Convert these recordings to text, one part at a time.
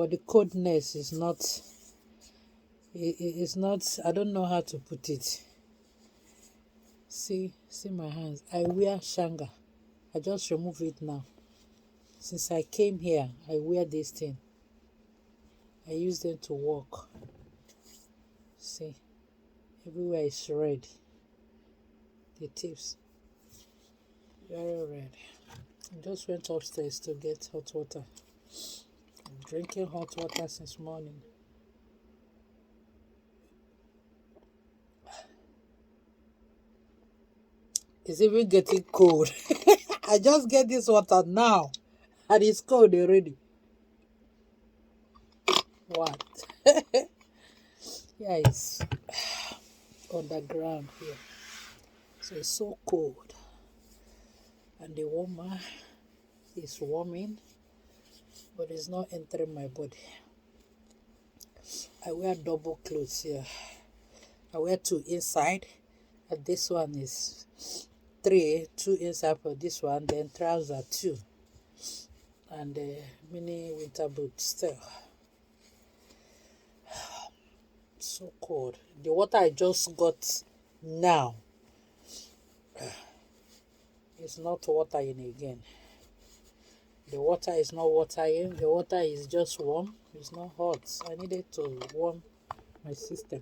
but the coldness is not, it's not, I don't know how to put it. See my hands. I wear shanga. I just remove it now. Since I came here, I wear this thing. I use them to walk. See, everywhere is red. The tips, very red. I just went upstairs to get hot water. I'm drinking hot water since morning. It's even getting cold. I just get this water now, and it's cold already. What? Yeah, it's underground here, so it's so cold, and the warmer is warming, but it's not entering my body. I wear double clothes here. I wear 2 inside, and this one is 3, 2 inside for this one, then trouser 2, and mini winter boots still. So cold. The water I just got now is not watering again. The water is not watering. The water is just warm. It's not hot. I needed to warm my system.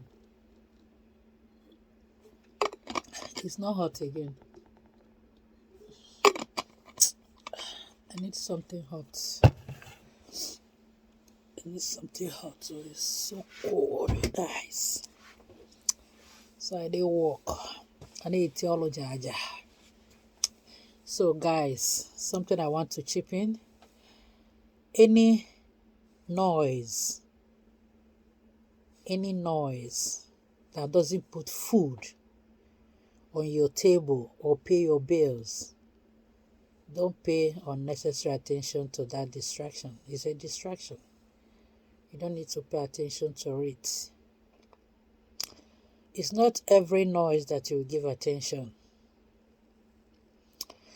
It's not hot again. I need something hot. I need something hot. So it's so cold, guys. So I did walk. I need theology. So guys, something I want to chip in. Any noise that doesn't put food on your table or pay your bills, don't pay unnecessary attention to that distraction. It's a distraction. You don't need to pay attention to it. It's not every noise that you give attention.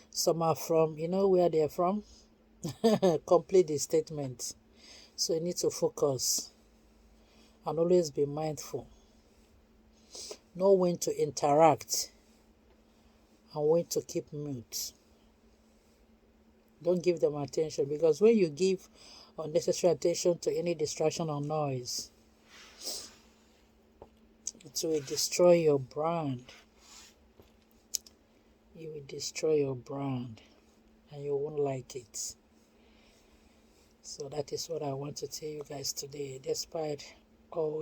Some are from, you know where they're from? Complete the statement. So you need to focus and always be mindful. Know when to interact and when to keep mute. Don't give them attention, because when you give unnecessary attention to any distraction or noise, it will destroy your brand. You will destroy your brand and you won't like it. So that is what I want to tell you guys today. Despite all